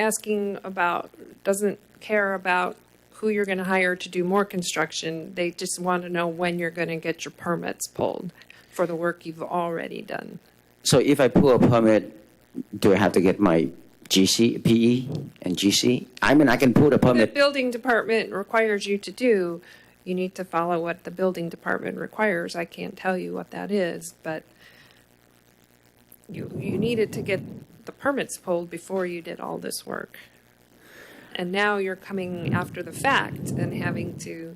doesn't care about who you're going to hire to do more construction. They just want to know when you're going to get your permits pulled for the work you've already done. So if I pull a permit, do I have to get my GC, PE, and GC? I mean, I can pull the The permit. building department requires you to do. You need to follow what the building department requires. I can't tell you what that is, but you needed to get the permits pulled before you did all this work. And now you're coming after the fact and having to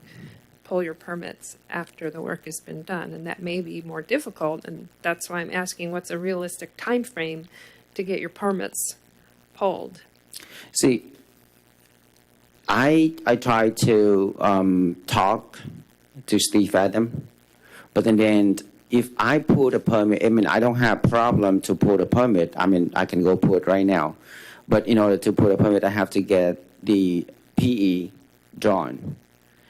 pull your permits after the work has been done. And that may be more difficult. And that's why I'm asking what's a realistic time frame to get your permits pulled. See, I tried to talk to Steve Adam, but then if I pull the permit, I don't have problem to pull the permit. I can go pull it right now. But in order to pull a permit, I have to get the PE drawn.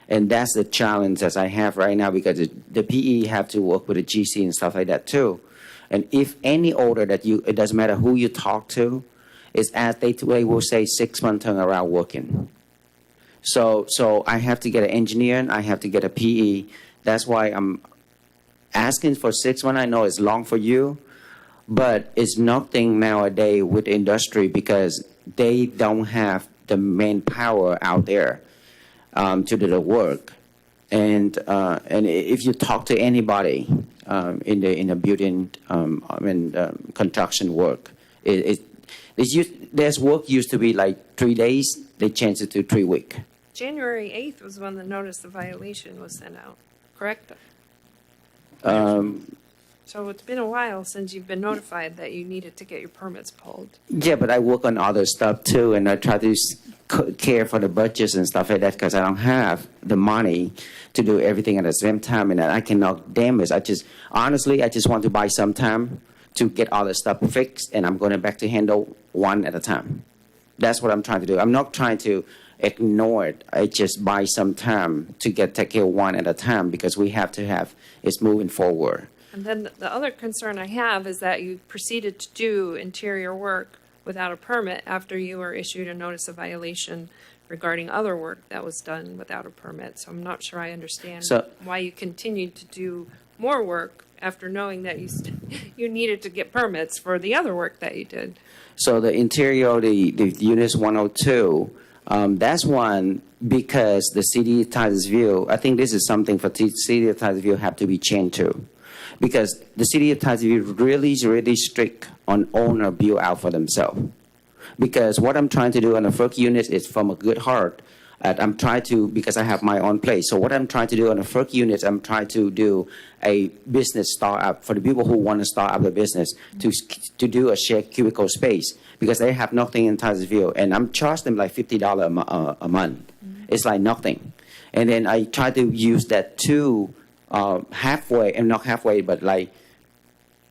And that's the challenge that I have right now because the PE have to work with the GC and stuff like that too. And if any order that it doesn't matter who you talk to, is as they will say 6 month turnaround working. So I have to get an engineer and I have to get a PE. That's why I'm asking for 6 months. I know it's long for you, but it's nothing nowadays with industry because they don't have the manpower out there to do the work. And if you talk to anybody in the building construction work, there's work used to be like 3 days. They changed it to 3 weeks. January 8th was when the notice of violation was sent out, correct? So it's been a while since you've been notified that you needed to get your permits pulled. Yeah, but I work on other stuff too, and I try to care for the budgets and stuff like that because I don't have the money to do everything at the same time, and I cannot damage. I just want to buy some time to get all the stuff fixed, and I'm going back to handle one at a time. That's what I'm trying to do. I'm not trying to ignore it. I just buy some time to take care of one at a time because we have to have it's moving forward. And then the other concern I have is that you proceeded to do interior work without a permit after you were issued a notice of violation regarding other work that was done without a permit. So I'm not sure I understand why you continued to do more work after knowing that you needed to get permits for the other work that you did. So the interior, the units 102, that's one because the city of Titusville, I think this is something for the city of Titusville have to be changed to. Because the city of Titusville really strict on owner build out for themselves. Because what I'm trying to do on the first unit is from a good heart. I'm trying to, because I have my own place. So what I'm trying to do on the first unit, I'm trying to do a business startup for the people who want to start up the business to do a shared cubicle space because they have nothing in Titusville. And I'm charging them like $50 a month. Mm-hmm. It's like nothing. And then I try to use that to halfway, and not halfway, but like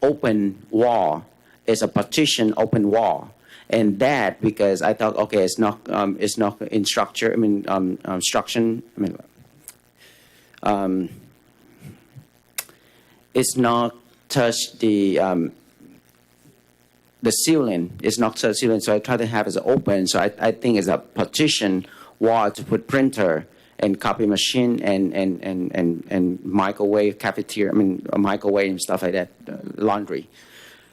open wall. It's a partition open wall. And that because I thought, okay, it's not in structure. I mean, structure. I mean, it's not touch the ceiling. It's not touch ceiling. So I try to have it open. So I think it's a partition wall to put printer and copy machine and microwave cafeteria. I mean, a microwave and stuff like that, laundry.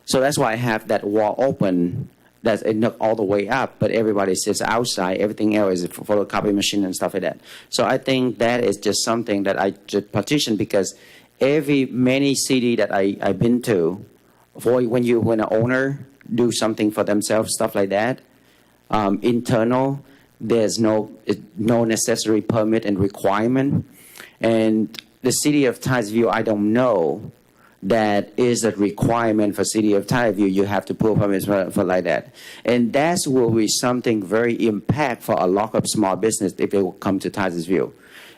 So that's why I have that wall open. That's not all the way up, but everybody sits outside. Everything else is for the copy machine and stuff like that. So I think that is just something that I just partition because many city that I've been to, when an owner do something for themselves, stuff like that, internal, there's no necessary permit and requirement. And the city of Titusville, I don't know that is a requirement for city of Titusville. You have to pull permits for like that. And that will be something very impact for a lot of small business if they will come to Titusville.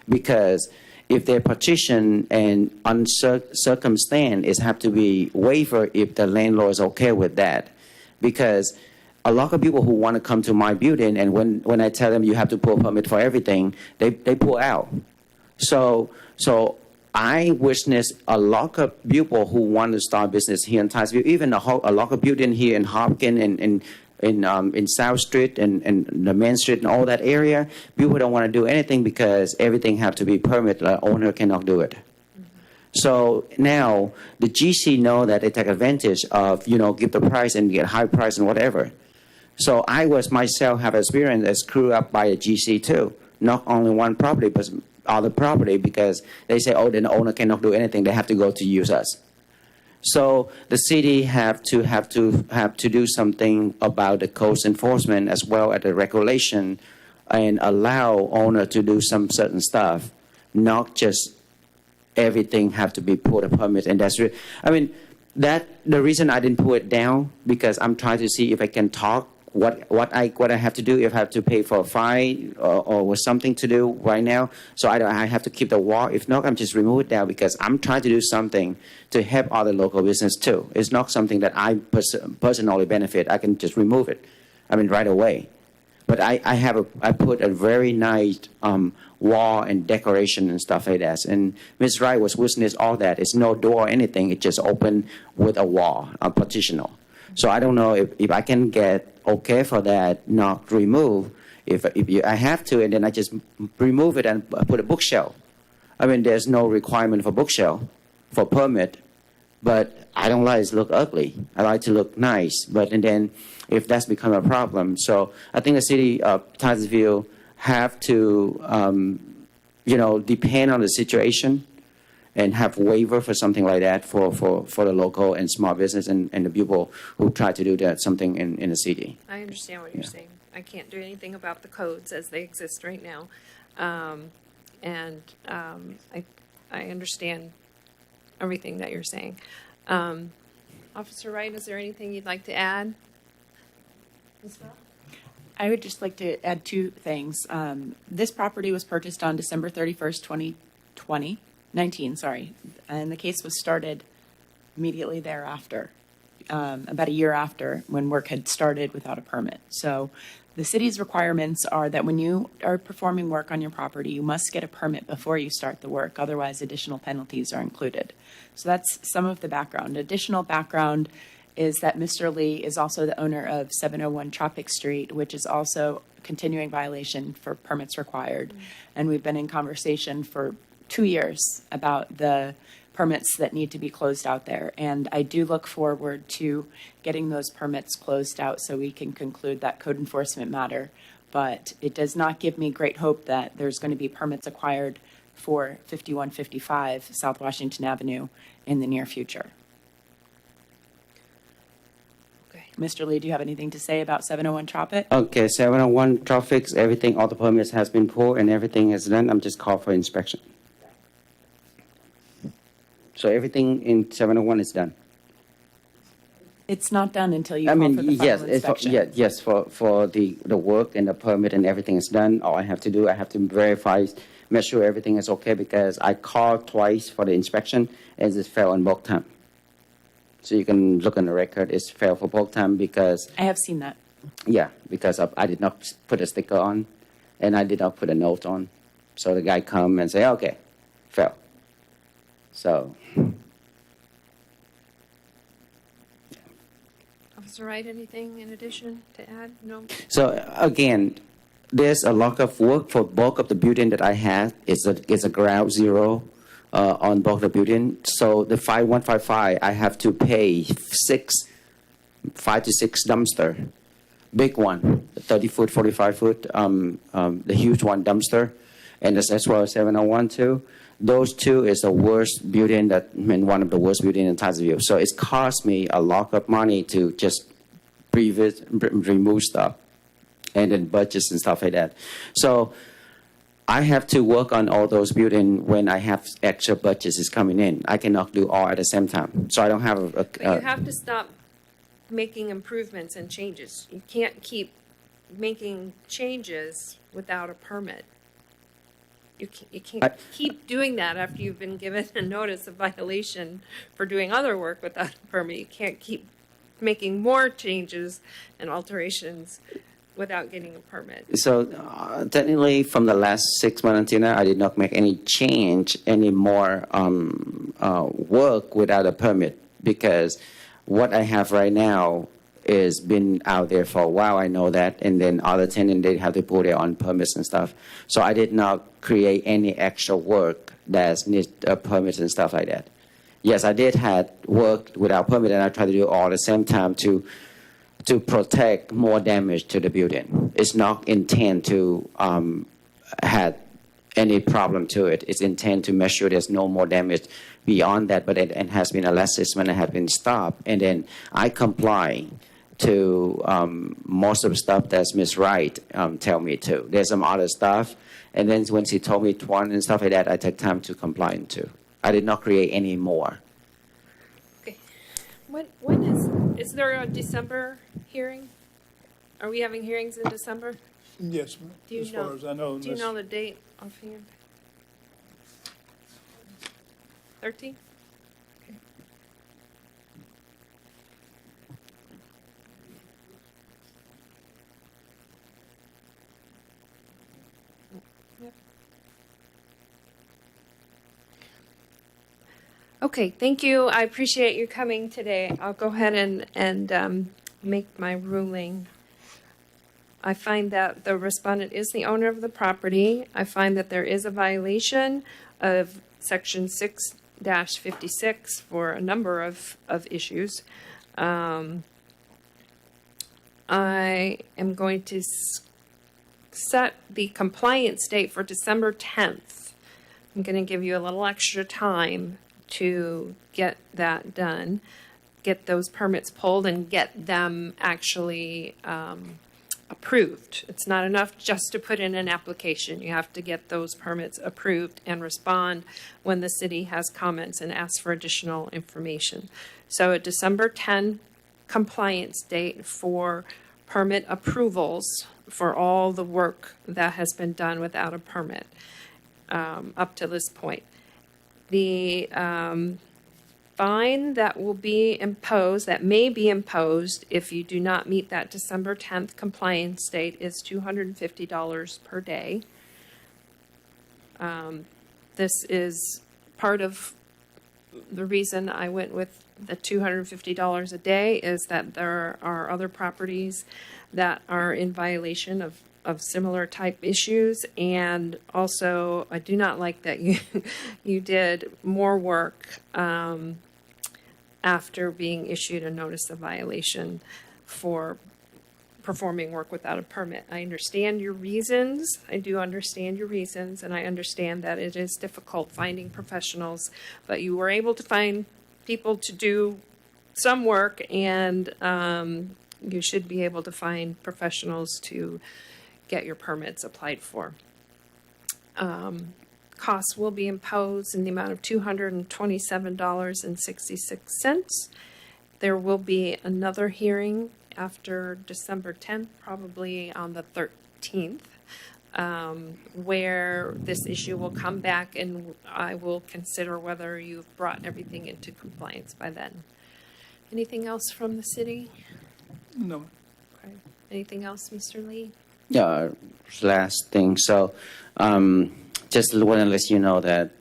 Because if their partition and circumstance is have to be waiver if the landlord is okay with that. Because a lot of people who want to come to my building, and when I tell them you have to pull permit for everything, they pull out. So I witnessed a lot of people who want to start business here in Titusville, even a lot of building here in Hopkins and in South Street and the Main Street and all that area. People don't want to do anything because everything have to be permit. The owner cannot do it. Mm-hmm. So now the GC know that they take advantage of, give the price and get high price and whatever. So I myself have experience as screwed up by a GC too. Not only one property, but other property because they say, oh, then the owner cannot do anything. They have to go to use us. So the city have to do something about the coast enforcement as well as the regulation and allow owner to do some certain stuff, not just everything have to be put a permit. And that's the reason I didn't put it down because I'm trying to see if I can talk what I have to do if I have to pay for a fine or something to do right now. So I have to keep the wall. If not, I'm just remove it down because I'm trying to do something to help other local business too. It's not something that I personally benefit. I can just remove it. Right away. But I put a very nice wall and decoration and stuff like that. And Ms. Wright was witness all that. It's no door or anything. It just open with a wall, a partitional. So I don't know if I can get okay for that, not remove. I have to, and then I just remove it and put a bookshelf. I mean, there's no requirement for bookshelf, for permit. But I don't like it to look ugly. I like to look nice. And then if that's become a problem, so I think the city of Titusville have to, depend on the situation and have waiver for something like that for the local and small business and the people who try to do that something in the city. I understand what you're saying. I can't do anything about the codes as they exist right now. I understand everything that you're saying. Officer Wright, is there anything you'd like to add? Ms. Bell? I would just like to add two things. This property was purchased on December 31st, 2019, and the case was started immediately thereafter, about a year after when work had started without a permit. So the city's requirements are that when you are performing work on your property, you must get a permit before you start the work. Otherwise, additional penalties are included. So that's some of the background. Additional background is that Mr. Lee is also the owner of 701 Tropic Street, which is also a continuing violation for permits required. And we've been in conversation for 2 years about the permits that need to be closed out there. And I do look forward to getting those permits closed out so we can conclude that code enforcement matter. But it does not give me great hope that there's going to be permits acquired for 5155 South Washington Avenue in the near future. Okay. Mr. Lee, do you have anything to say about 701 Tropic? Okay, 701 traffic, everything, all the permits has been pulled and everything is done. I'm just called for inspection. So everything in 701 is done. It's not done until you call for the final inspection. Yes, for the work and the permit and everything is done. All I have to do, I have to verify, make sure everything is okay because I called twice for the inspection and it failed on both times. So you can look on the record, it's failed for both times because, I have seen that. yeah, because I did not put a sticker on and I did not put a note on. So the guy come and say, okay, fail. So. Officer Wright, anything in addition to add? No? So again, there's a lot of work for both of the building that I have. It's a ground zero on both the building. So the 5155, I have to pay 5 to 6 dumpster, big one, 30 foot, 45 foot, the huge one dumpster, and as well as 701 too. Those two is the worst building one of the worst building in Titusville. So it's cost me a lot of money to just remove stuff and then budgets and stuff like that. So I have to work on all those buildings when I have extra budgets is coming in. I cannot do all at the same time. So I don't have But you have to stop making improvements and changes. You can't keep making changes without a permit. You can't keep doing that after you've been given a notice of violation for doing other work without a permit. You can't keep making more changes and alterations without getting a permit. So technically, from the last 6 months until now, I did not make any change, any more work without a permit because what I have right now is been out there for a while. I know that, and then other tenants they have to put their own permits and stuff. So I did not create any extra work that needs permits and stuff like that. Yes, I did had work without permit, and I try to do it all at the same time to protect more damage to the building. It's not intent to have any problem to it. It's intent to make sure there's no more damage beyond that, but it has been a assessment and has been stopped, and then I comply to most of the stuff that's Ms. Wright tell me to. There's some other stuff, and then when she told me one and stuff like that, I take time to comply to. I did not create any more. Okay. When is there a December hearing? Are we having hearings in December? Yes, ma'am. Do you As know- far as I know. Do you know the date offhand? 13? Okay. Okay, thank you. I appreciate you coming today. I'll go ahead and make my ruling. I find that the respondent is the owner of the property. I find that there is a violation of Section 6-56 for a number of issues. I am going to set the compliance date for December 10th. I'm going to give you a little extra time to get that done, get those permits pulled, and get them actually approved. It's not enough just to put in an application. You have to get those permits approved and respond when the city has comments and ask for additional information. So a December 10 compliance date for permit approvals for all the work that has been done without a permit up to this point. The fine that will be imposed, that may be imposed if you do not meet that December 10th compliance date, is $250 per day. This is part of the reason I went with the $250 a day, is that there are other properties that are in violation of similar type issues. And also, I do not like that you did more work after being issued a notice of violation for performing work without a permit. I understand your reasons. I do understand your reasons, and I understand that it is difficult finding professionals, but you were able to find people to do some work, and you should be able to find professionals to get your permits applied for. Costs will be imposed in the amount of $227.66. There will be another hearing after December 10th, probably on the 13th, where this issue will come back, and I will consider whether you've brought everything into compliance by then. Anything else from the city? No. Okay. Anything else, Mr. Lee? Yeah, last thing. So, just want to let you know that,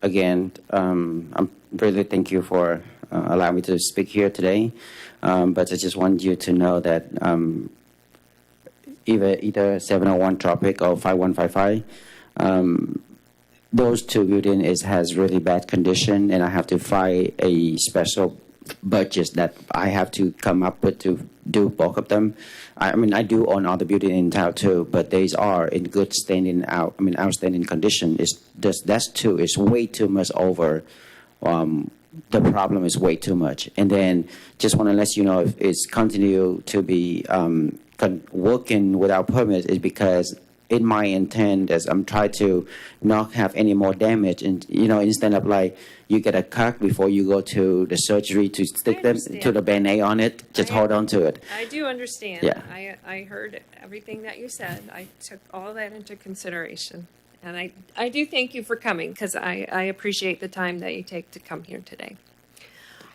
again, I'm really thank you for allowing me to speak here today. But I just want you to know that either 701 Tropic or 5155, those two buildings has really bad condition, and I have to file a special budget that I have to come up with to do both of them. I mean, I do own other buildings in town too, but these are in good standing outstanding condition. It's just that's too. It's way too much over. The problem is way too much. And then just want to let you know, if it's continue to be working without permits, is because in my intent is I'm trying to not have any more damage, and instead of like you get a cut before you go to the surgery to stick them to the Band-Aid on it, just hold on to it. I do understand. Yeah. I heard everything that you said. I took all that into consideration. And I do thank you for coming, because I appreciate the time that you take to come here today.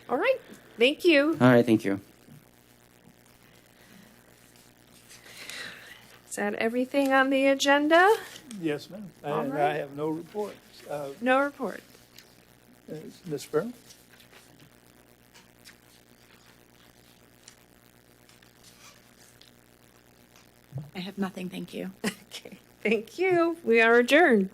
All right. Thank you. All right, thank you. Is that everything on the agenda? Yes, ma'am. All And right. I have no reports. No report. Ms. Farrell? I have nothing, thank you. Okay. Thank you. We are adjourned.